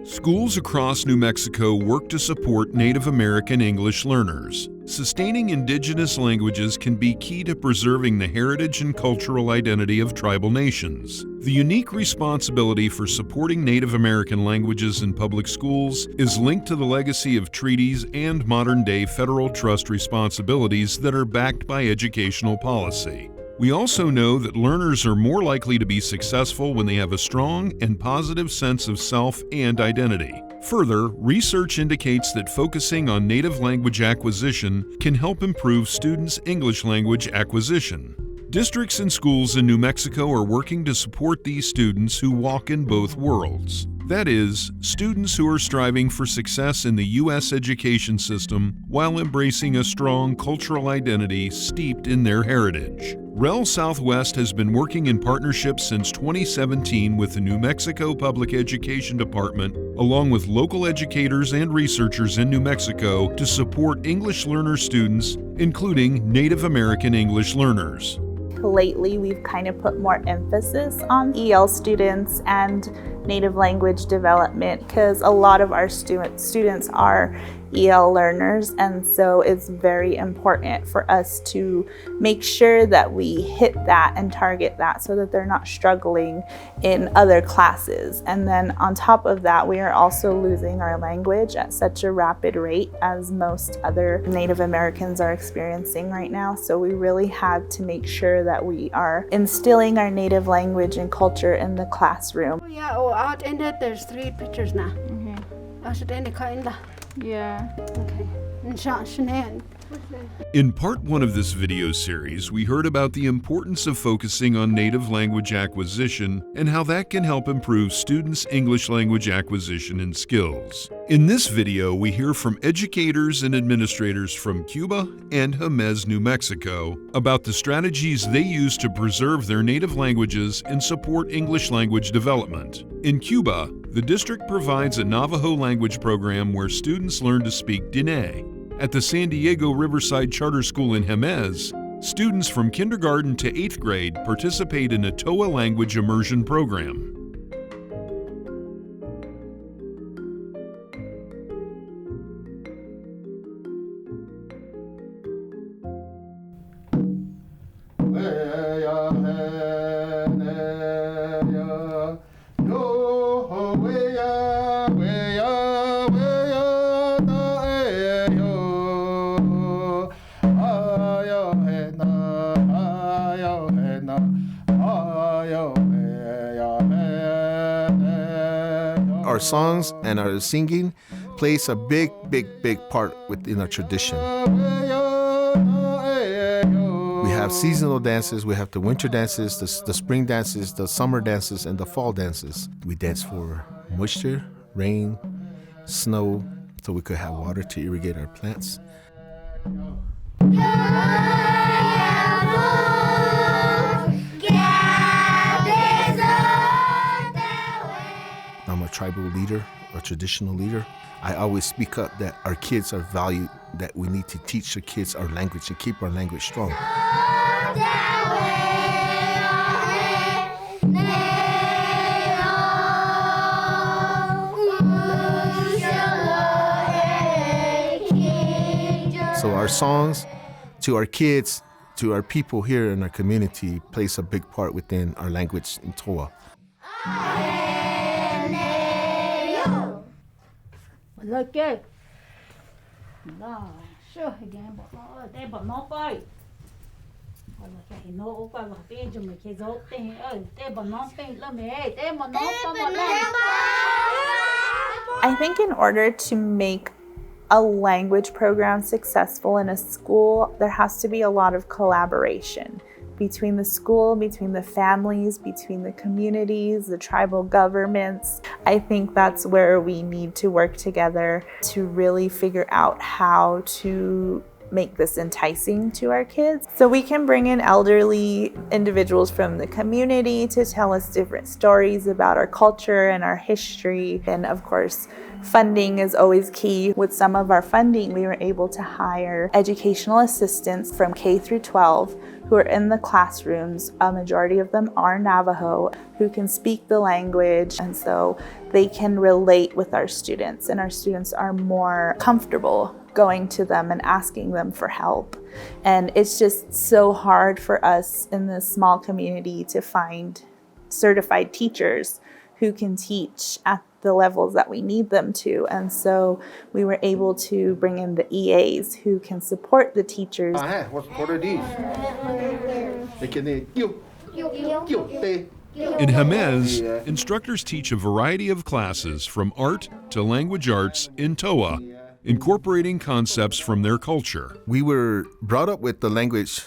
Schools across New Mexico work to support Native American English learners. Sustaining indigenous languages can be key to preserving the heritage and cultural identity of tribal nations. The unique responsibility for supporting Native American languages in public schools is linked to the legacy of treaties and modern-day federal trust responsibilities that are backed by educational policy. We also know that learners are more likely to be successful when they have a strong and positive sense of self and identity. Further, research indicates that focusing on native language acquisition can help improve students' English language acquisition. Districts and schools in New Mexico are working to support these students who walk in both worlds. That is, students who are striving for success in the U.S. education system while embracing a strong cultural identity steeped in their heritage. REL Southwest has been working in partnership since 2017 with the New Mexico Public Education Department, along with local educators and researchers in New Mexico, to support English learner students, including Native American English learners. Lately, we've kind of put more emphasis on EL students and native language development because a lot of our students are EL learners, and so it's very important for us to make sure that we hit that and target that so that they're not struggling in other classes. And then on top of that, we are also losing our language at such a rapid rate as most other Native Americans are experiencing right now. So we really have to make sure that we are instilling our native language and culture in the classroom. Yeah, out in it, there's 3 pictures now. Yeah. Okay. In part 1 of this video series, we heard about the importance of focusing on native language acquisition and how that can help improve students' English language acquisition and skills. In this video, we hear from educators and administrators from Cuba and Jemez, New Mexico, about the strategies they use to preserve their native languages and support English language development. In Cuba, the district provides a Navajo language program where students learn to speak Diné. At the San Diego Riverside Charter School in Jemez, students from kindergarten to 8th grade participate in a Towa language immersion program. Our songs and our singing plays a big part within our tradition. We have seasonal dances, we have the winter dances, the spring dances, the summer dances, and the fall dances. We dance for moisture, rain, snow, so we could have water to irrigate our plants. I'm a tribal leader, a traditional leader. I always speak up that our kids are valued, that we need to teach the kids our language and keep our language strong. So our songs to our kids, to our people here in our community plays a big part within our language in Towa. I think in order to make a language program successful in a school, there has to be a lot of collaboration between the school, between the families, between the communities, the tribal governments. I think that's where we need to work together to really figure out how to make this enticing to our kids. So we can bring in elderly individuals from the community to tell us different stories about our culture and our history. And of course, funding is always key. With some of our funding, we were able to hire educational assistants from K through 12 who are in the classrooms. A majority of them are Navajo, who can speak the language, and so they can relate with our students, and our students are more comfortable going to them and asking them for help. And it's just so hard for us in this small community to find certified teachers who can teach at the levels that we need them to. And so we were able to bring in the EAs who can support the teachers. What are these? In Jemez, instructors teach a variety of classes from art to language arts in Towa, incorporating concepts from their culture. We were brought up with the language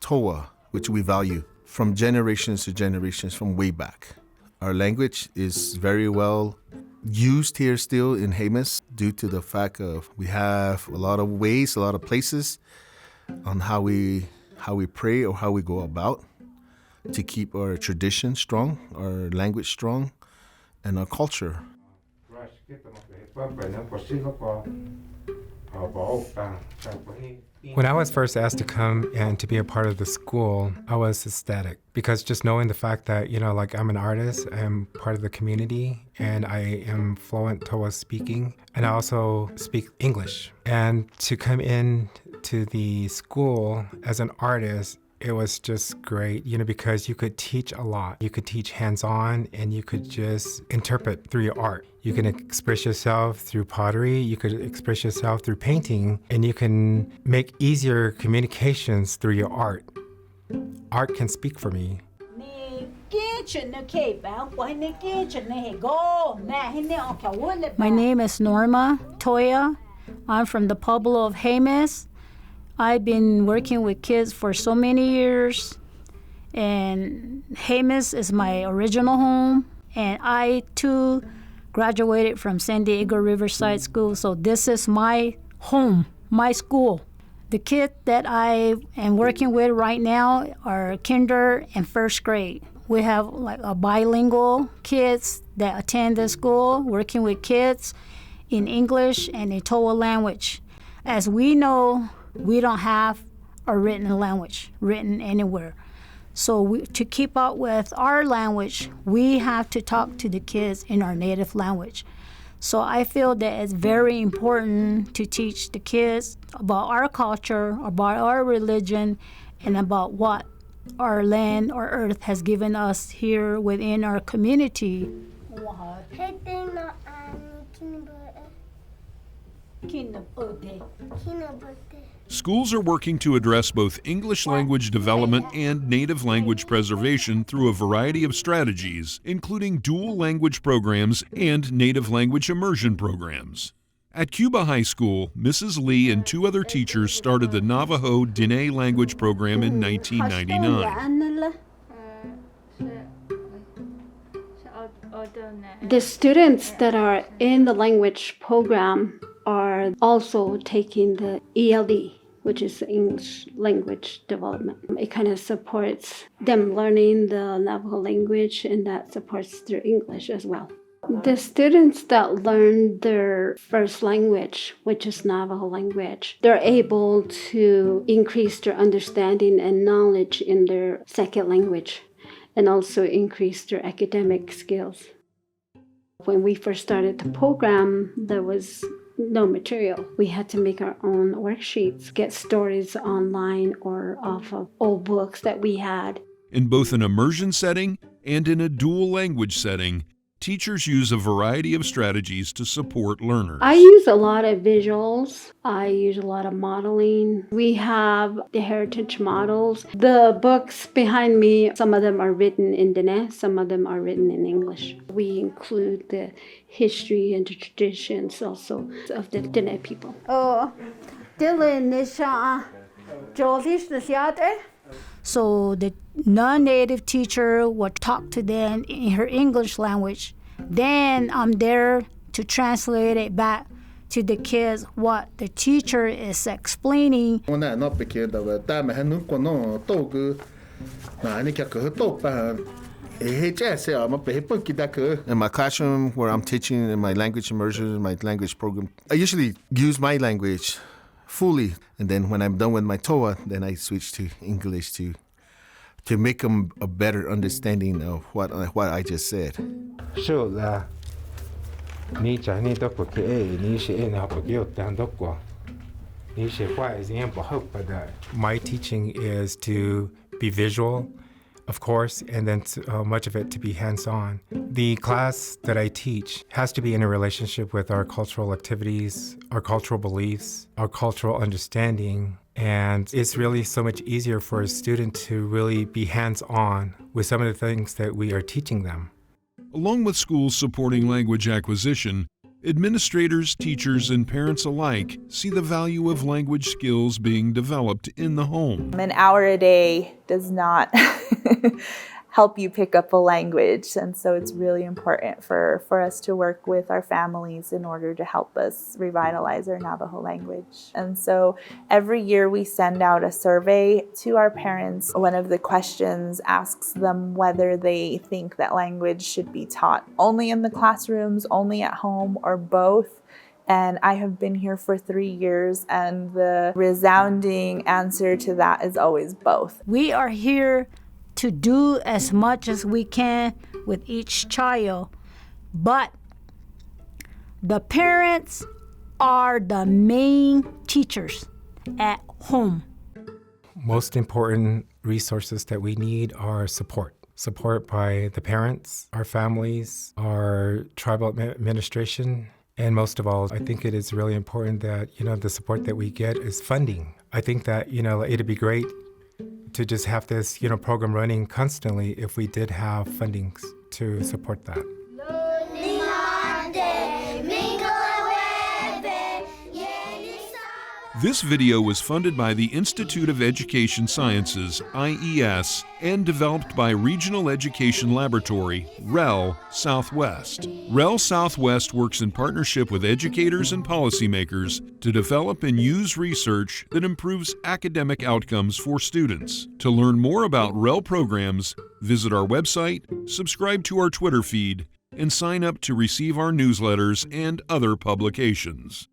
Towa, which we value from generations to generations from way back. Our language is very well used here still in Jemez due to the fact of we have a lot of ways, a lot of places on how we pray or how we go about to keep our tradition strong, our language strong, and our culture. When I was first asked to come and to be a part of the school, I was ecstatic because just knowing the fact that, like I'm an artist, I'm part of the community, and I am fluent Towa speaking, and I also speak English. And to come in to the school as an artist, it was just great, because you could teach a lot. You could teach hands-on, and you could just interpret through your art. You can express yourself through pottery, you could express yourself through painting, and you can make easier communications through your art. Art can speak for me. My name is Norma Toya. I'm from the Pueblo of Jemez. I've been working with kids for so many years, and Jemez is my original home, and I too graduated from San Diego Riverside School, so this is my home, my school. The kids that I am working with right now are kinder and first grade. We have like a bilingual kids that attend the school, working with kids in English and in Towa language. As we know, we don't have a written language written anywhere. So to keep up with our language, we have to talk to the kids in our native language. So I feel that it's very important to teach the kids about our culture, about our religion, and about what our land or earth has given us here within our community. Schools are working to address both English language development and native language preservation through a variety of strategies, including dual language programs and native language immersion programs. At Cuba High School, Mrs. Lee and two other teachers started the Navajo Diné language program in 1999. The students that are in the language program are also taking the ELD, which is English language development. It kind of supports them learning the Navajo language, and that supports their English as well. The students that learn their first language, which is Navajo language, they're able to increase their understanding and knowledge in their second language, and also increase their academic skills. When we first started the program, there was no material. We had to make our own worksheets, get stories online or off of old books that we had. In both an immersion setting and in a dual language setting, teachers use a variety of strategies to support learners. I use a lot of visuals. I use a lot of modeling. We have the heritage models. The books behind me, some of them are written in Diné, some of them are written in English. We include the history and the traditions also of the Diné people. So the non-native teacher will talk to them in her English language. Then I'm there to translate it back to the kids what the teacher is explaining. In my classroom where I'm teaching in my language immersion, my language program, I usually use my language fully. And then when I'm done with my Towa, then I switch to English to make them a better understanding of what I just said. Sure, my teaching is to be visual, of course, and then much of it to be hands-on. The class that I teach has to be in a relationship with our cultural activities, our cultural beliefs, our cultural understanding, and it's really so much easier for a student to really be hands-on with some of the things that we are teaching them. Along with schools supporting language acquisition, administrators, teachers, and parents alike see the value of language skills being developed in the home. An hour a day does not help you pick up a language, and so it's really important for us to work with our families in order to help us revitalize our Navajo language. And so every year we send out a survey to our parents. One of the questions asks them whether they think that language should be taught only in the classrooms, only at home, or both. And I have been here for 3 years, and the resounding answer to that is always both. We are here to do as much as we can with each child, but the parents are the main teachers at home. Most important resources that we need are support. Support by the parents, our families, our tribal administration, and most of all, I think it is really important that, the support that we get is funding. I think that, it'd be great to just have this, program running constantly if we did have fundings to support that. This video was funded by the Institute of Education Sciences, IES, and developed by Regional Education Laboratory, REL Southwest. REL Southwest works in partnership with educators and policymakers to develop and use research that improves academic outcomes for students. To learn more about REL programs, visit our website, subscribe to our Twitter feed, and sign up to receive our newsletters and other publications.